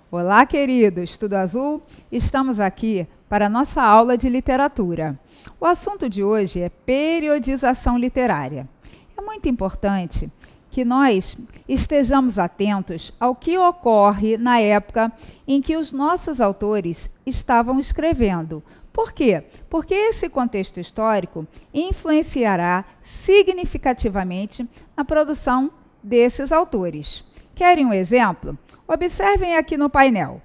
Olá, queridos, tudo azul? Estamos aqui para a nossa aula de literatura. O assunto de hoje é periodização literária. É muito importante que nós estejamos atentos ao que ocorre na época em que os nossos autores estavam escrevendo. Por quê? Porque esse contexto histórico influenciará significativamente na produção desses autores. Querem um exemplo? Observem aqui no painel.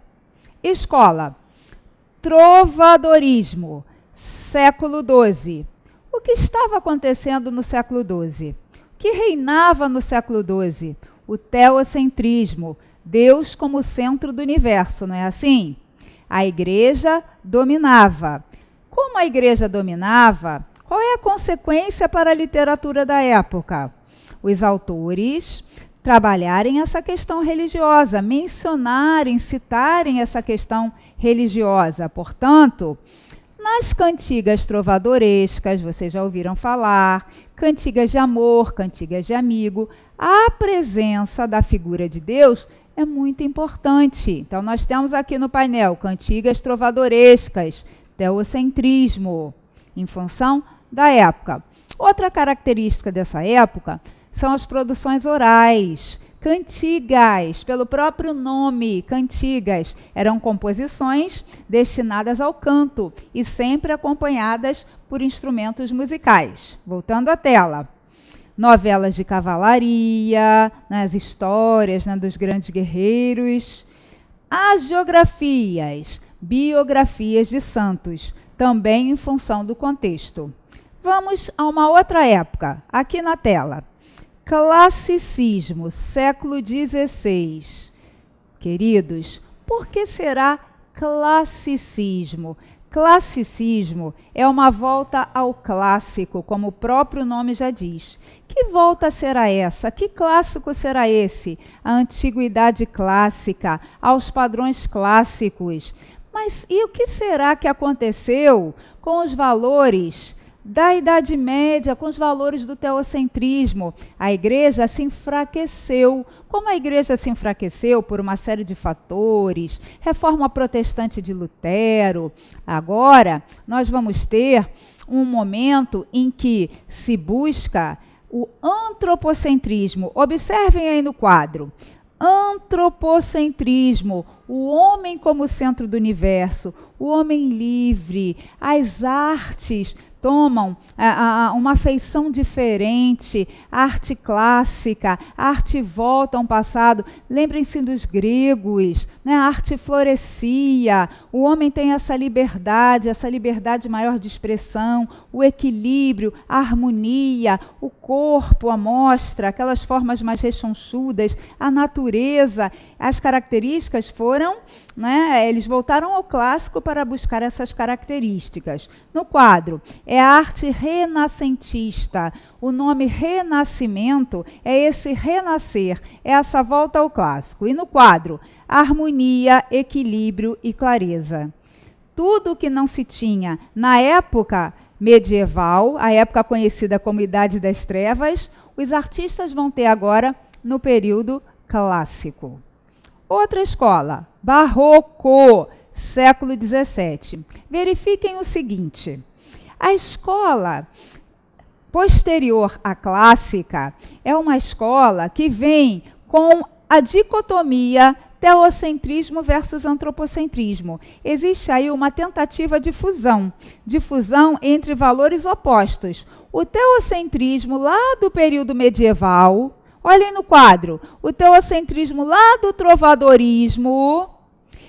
Escola, trovadorismo, século XII. O que estava acontecendo no século XII? O que reinava no século XII? O teocentrismo, Deus como centro do universo, não é assim? A igreja dominava. Como a igreja dominava, qual é a consequência para a literatura da época? Os autores trabalharem essa questão religiosa, mencionarem, citarem essa questão religiosa. Portanto, nas cantigas trovadorescas, vocês já ouviram falar, cantigas de amor, cantigas de amigo, a presença da figura de Deus é muito importante. Então, nós temos aqui no painel cantigas trovadorescas, teocentrismo, em função da época. Outra característica dessa época são as produções orais, cantigas, pelo próprio nome, cantigas, eram composições destinadas ao canto e sempre acompanhadas por instrumentos musicais. Voltando à tela. Novelas de cavalaria, as histórias dos grandes guerreiros, as geografias, biografias de santos, também em função do contexto. Vamos a uma outra época, aqui na tela. Classicismo, século XVI. Queridos, por que será classicismo? Classicismo é uma volta ao clássico, como o próprio nome já diz. Que volta será essa? Que clássico será esse? A antiguidade clássica, aos padrões clássicos. Mas e o que será que aconteceu com os valores da Idade Média, com os valores do teocentrismo? A igreja se enfraqueceu. Como a igreja se enfraqueceu por uma série de fatores, reforma protestante de Lutero, agora nós vamos ter um momento em que se busca o antropocentrismo. Observem aí no quadro. Antropocentrismo, o homem como centro do universo, o homem livre, as artes tomam uma feição diferente, a arte clássica, a arte volta a um passado. Lembrem-se dos gregos, né? A arte florescia, o homem tem essa liberdade maior de expressão, o equilíbrio, a harmonia, o corpo, a mostra, aquelas formas mais rechonchudas, a natureza. As características foram, né? Eles voltaram ao clássico para buscar essas características. No quadro, é a arte renascentista. O nome renascimento é esse renascer, é essa volta ao clássico. E no quadro, harmonia, equilíbrio e clareza. Tudo que não se tinha na época medieval, a época conhecida como Idade das Trevas, os artistas vão ter agora no período clássico. Outra escola, barroco, século XVII. Verifiquem o seguinte. A escola posterior à clássica é uma escola que vem com a dicotomia teocentrismo versus antropocentrismo. Existe aí uma tentativa de fusão entre valores opostos. O teocentrismo lá do período medieval, olhem no quadro, o teocentrismo lá do trovadorismo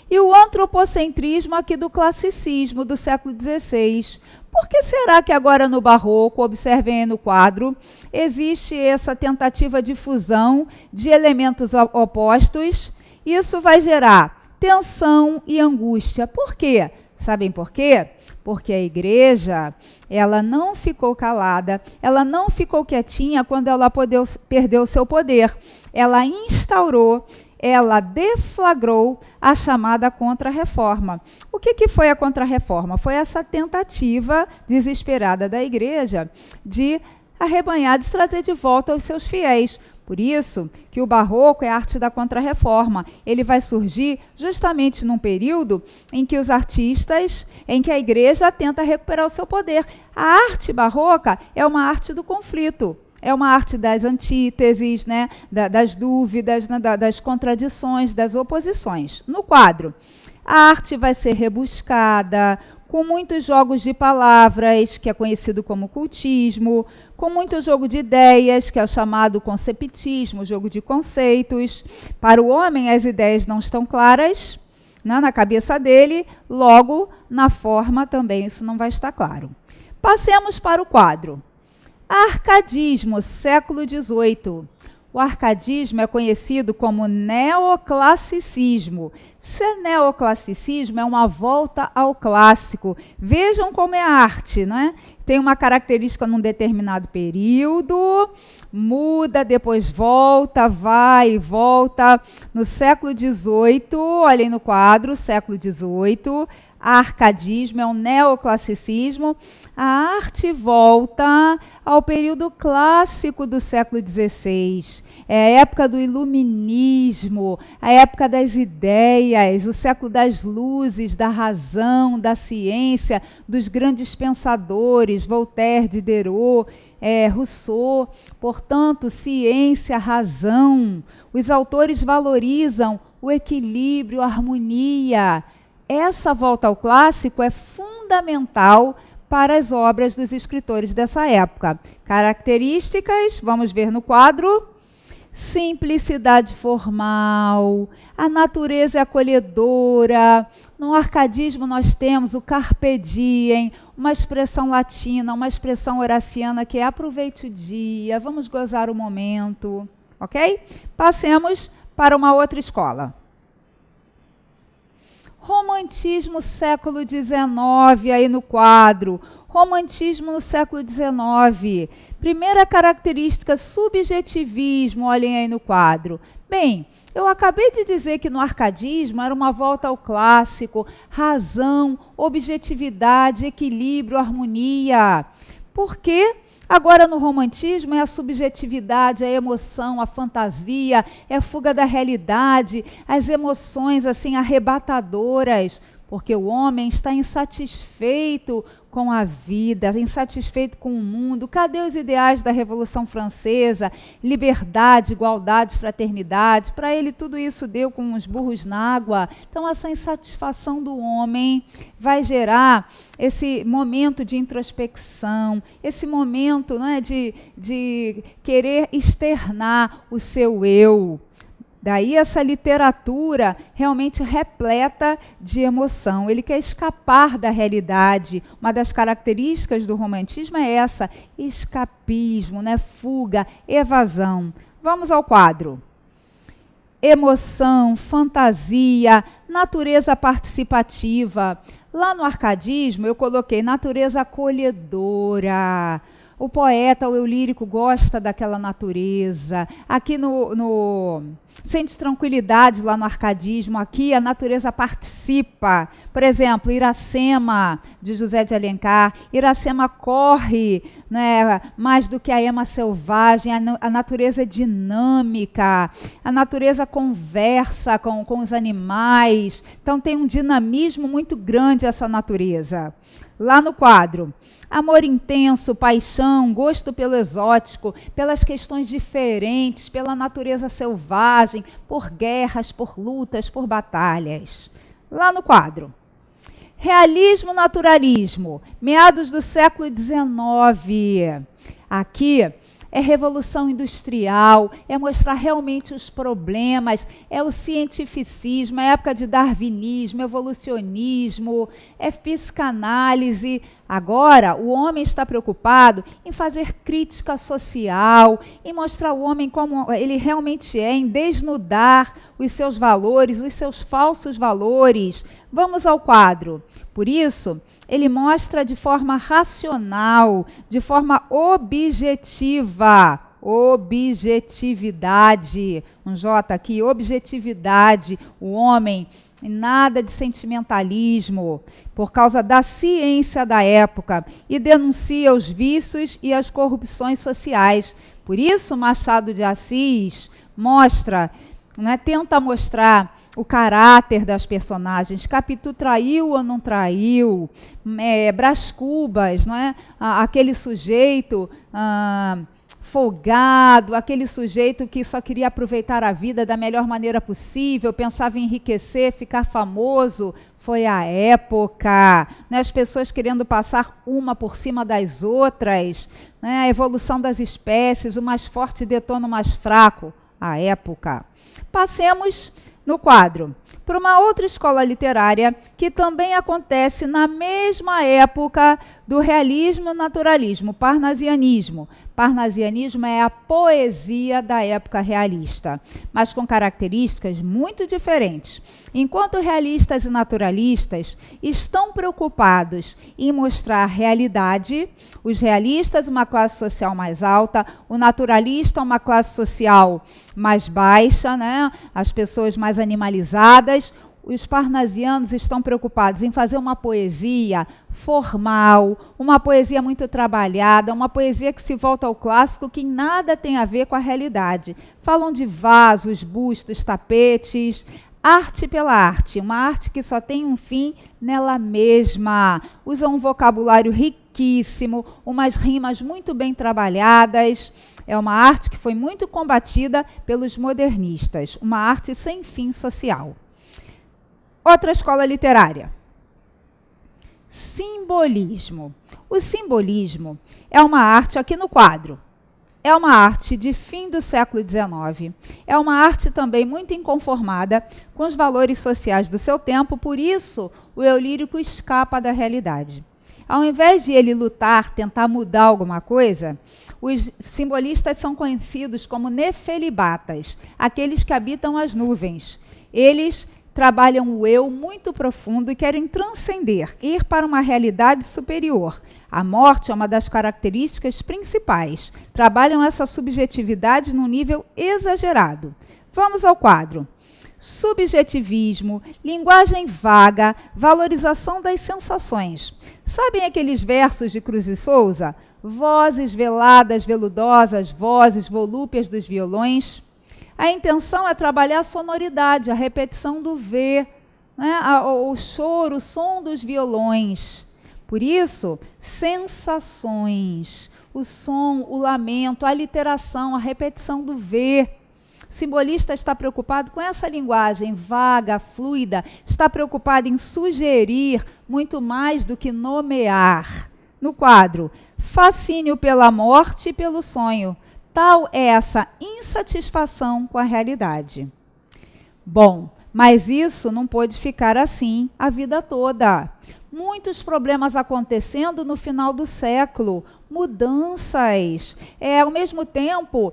e o antropocentrismo aqui do classicismo do século XVI. Por que será que agora no barroco, observem aí no quadro, existe essa tentativa de fusão de elementos opostos? Isso vai gerar tensão e angústia. Por quê? Sabem por quê? Porque a igreja, ela não ficou calada, ela não ficou quietinha quando ela perdeu o seu poder. Ela instaurou, ela deflagrou a chamada Contra-Reforma. O que foi a Contra-Reforma? Foi essa tentativa desesperada da igreja de arrebanhar, de trazer de volta os seus fiéis. Por isso que o barroco é a arte da Contra-Reforma. Ele vai surgir justamente num período em que os artistas, em que a igreja tenta recuperar o seu poder. A arte barroca é uma arte do conflito. É uma arte das antíteses, né, das dúvidas, né, das contradições, das oposições. No quadro, a arte vai ser rebuscada, com muitos jogos de palavras, que é conhecido como cultismo, com muito jogo de ideias, que é o chamado conceptismo, jogo de conceitos. Para o homem, as ideias não estão claras, né, na cabeça dele, logo, na forma também isso não vai estar claro. Passemos para o quadro. Arcadismo, século XVIII. O arcadismo é conhecido como neoclassicismo. Neoclassicismo é uma volta ao clássico. Vejam como é a arte, não é? Tem uma característica num determinado período, muda, depois volta, vai e volta. No século XVIII, olhem no quadro, século XVIII, arcadismo é um neoclassicismo. A arte volta ao período clássico do século XVI. É a época do iluminismo, a época das ideias, o século das luzes, da razão, da ciência, dos grandes pensadores, Voltaire, Diderot, Rousseau. Portanto, ciência, razão. Os autores valorizam o equilíbrio, a harmonia. Essa volta ao clássico é fundamental para as obras dos escritores dessa época. Características, vamos ver no quadro. Simplicidade formal, a natureza é acolhedora. No arcadismo nós temos o carpe diem, uma expressão latina, uma expressão horaciana que é aproveite o dia, vamos gozar o momento, ok? Passemos para uma outra escola. Romantismo século XIX, aí no quadro. Romantismo no século XIX. Primeira característica, subjetivismo, olhem aí no quadro. Bem, eu acabei de dizer que no arcadismo era uma volta ao clássico, razão, objetividade, equilíbrio, harmonia. Por quê? Agora, no romantismo, é a subjetividade, a emoção, a fantasia, é a fuga da realidade, as emoções assim arrebatadoras, porque o homem está insatisfeito com a vida, insatisfeito com o mundo. Cadê os ideais da Revolução Francesa? Liberdade, igualdade, fraternidade. Para ele, tudo isso deu com uns burros na água. Então, essa insatisfação do homem vai gerar esse momento de introspecção, esse momento, não é, de querer externar o seu eu. Daí essa literatura realmente repleta de emoção. Ele quer escapar da realidade. Uma das características do romantismo é essa, escapismo, né? Fuga, evasão. Vamos ao quadro. Emoção, fantasia, natureza participativa. Lá no arcadismo eu coloquei natureza acolhedora. O poeta, o eu lírico, gosta daquela natureza. Aqui sente tranquilidade lá no arcadismo. Aqui a natureza participa. Por exemplo, Iracema, de José de Alencar. Iracema corre, né, mais do que a ema selvagem. A natureza é dinâmica. A natureza conversa com os animais. Então tem um dinamismo muito grande essa natureza. Lá no quadro, amor intenso, paixão, gosto pelo exótico, pelas questões diferentes, pela natureza selvagem, por guerras, por lutas, por batalhas. Lá no quadro, realismo, naturalismo, meados do século XIX. Aqui é revolução industrial, é mostrar realmente os problemas, é o cientificismo, é a época de darwinismo, evolucionismo, é psicanálise. Agora, o homem está preocupado em fazer crítica social, em mostrar o homem como ele realmente é, em desnudar os seus valores, os seus falsos valores. Vamos ao quadro. Por isso, ele mostra de forma racional, de forma objetiva, objetividade, um J aqui, objetividade, o homem, e nada de sentimentalismo, por causa da ciência da época, e denuncia os vícios e as corrupções sociais. Por isso, Machado de Assis mostra, né, tenta mostrar o caráter das personagens. Capitu traiu ou não traiu? Brás Cubas, não é? Aquele sujeito folgado, aquele sujeito que só queria aproveitar a vida da melhor maneira possível, pensava em enriquecer, ficar famoso. Foi a época, né? As pessoas querendo passar uma por cima das outras, né? A evolução das espécies, o mais forte detona o mais fraco. A época. Passemos no quadro para uma outra escola literária que também acontece na mesma época do realismo e naturalismo, parnasianismo. Parnasianismo é a poesia da época realista, mas com características muito diferentes. Enquanto realistas e naturalistas estão preocupados em mostrar a realidade, os realistas, uma classe social mais alta, o naturalista, uma classe social mais baixa, né? As pessoas mais animalizadas. Os parnasianos estão preocupados em fazer uma poesia formal, uma poesia muito trabalhada, uma poesia que se volta ao clássico, que nada tem a ver com a realidade. Falam de vasos, bustos, tapetes, arte pela arte, uma arte que só tem um fim nela mesma. Usam um vocabulário riquíssimo, umas rimas muito bem trabalhadas. É uma arte que foi muito combatida pelos modernistas, uma arte sem fim social. Outra escola literária. Simbolismo. O simbolismo é uma arte, aqui no quadro, é uma arte de fim do século XIX. É uma arte também muito inconformada com os valores sociais do seu tempo, por isso o eu lírico escapa da realidade. Ao invés de ele lutar, tentar mudar alguma coisa, os simbolistas são conhecidos como nefelibatas, aqueles que habitam as nuvens. Eles trabalham o eu muito profundo e querem transcender, ir para uma realidade superior. A morte é uma das características principais. Trabalham essa subjetividade num nível exagerado. Vamos ao quadro. Subjetivismo, linguagem vaga, valorização das sensações. Sabem aqueles versos de Cruz e Souza? Vozes veladas, veludosas, vozes volúpias dos violões. A intenção é trabalhar a sonoridade, a repetição do V, né? O choro, o som dos violões. Por isso, sensações, o som, o lamento, a literação, a repetição do V. O simbolista está preocupado com essa linguagem vaga, fluida, está preocupado em sugerir muito mais do que nomear. No quadro, fascínio pela morte e pelo sonho. Tal é essa insatisfação com a realidade. Bom, mas isso não pode ficar assim a vida toda. Muitos problemas acontecendo no final do século, mudanças, ao mesmo tempo,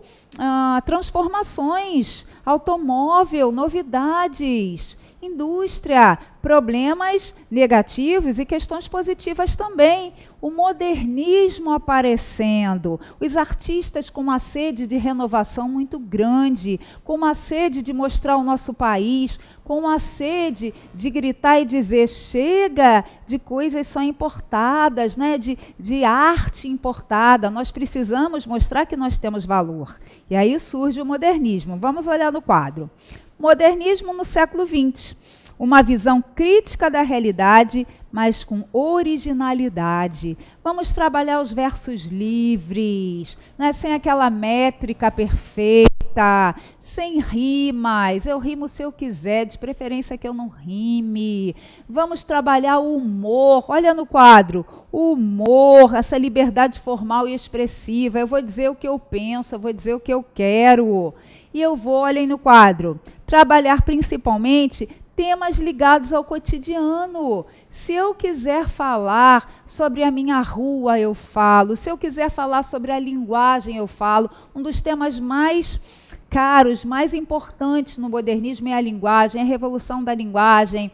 transformações, automóvel, novidades, indústria, problemas negativos e questões positivas também. O modernismo aparecendo, os artistas com uma sede de renovação muito grande, com uma sede de mostrar o nosso país, com uma sede de gritar e dizer chega de coisas só importadas, né? de arte importada. Nós precisamos mostrar que nós temos valor. E aí surge o modernismo. Vamos olhar no quadro. Modernismo no século XX. Uma visão crítica da realidade, mas com originalidade. Vamos trabalhar os versos livres, né? Sem aquela métrica perfeita, sem rimas. Eu rimo se eu quiser, de preferência que eu não rime. Vamos trabalhar o humor. Olha no quadro. O humor, essa liberdade formal e expressiva. Eu vou dizer o que eu penso, eu vou dizer o que eu quero. E eu vou, olhem no quadro, trabalhar principalmente temas ligados ao cotidiano. Se eu quiser falar sobre a minha rua, eu falo. Se eu quiser falar sobre a linguagem, eu falo. Um dos temas mais caros, mais importantes no modernismo é a linguagem, a revolução da linguagem.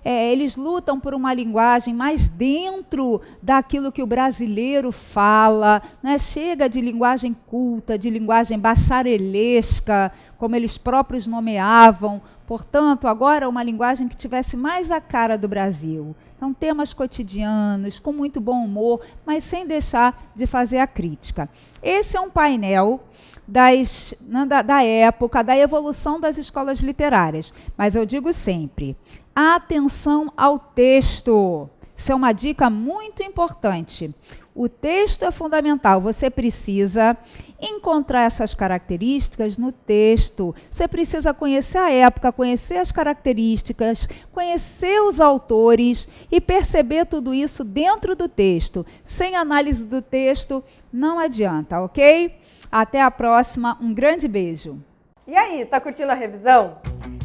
Eles lutam por uma linguagem mais dentro daquilo que o brasileiro fala, né? Chega de linguagem culta, de linguagem bacharelesca, como eles próprios nomeavam. Portanto, agora uma linguagem que tivesse mais a cara do Brasil. Então, temas cotidianos, com muito bom humor, mas sem deixar de fazer a crítica. Esse é um painel da época, da evolução das escolas literárias. Mas eu digo sempre, atenção ao texto. Isso é uma dica muito importante. O texto é fundamental, você precisa encontrar essas características no texto. Você precisa conhecer a época, conhecer as características, conhecer os autores e perceber tudo isso dentro do texto. Sem análise do texto, não adianta, ok? Até a próxima, um grande beijo. E aí, tá curtindo a revisão?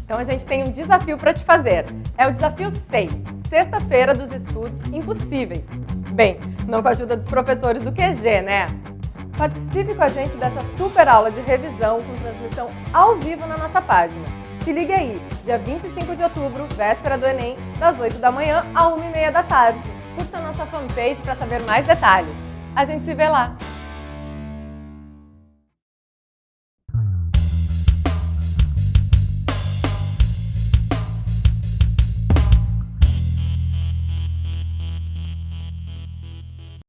Então a gente tem um desafio para te fazer. É o desafio 6, sexta-feira dos estudos impossíveis. Bem, não com a ajuda dos professores do QG, né? Participe com a gente dessa super aula de revisão com transmissão ao vivo na nossa página. Se ligue aí, dia 25 de outubro, véspera do Enem, das 8 da manhã à 1h30 da tarde. Curta a nossa fanpage para saber mais detalhes. A gente se vê lá!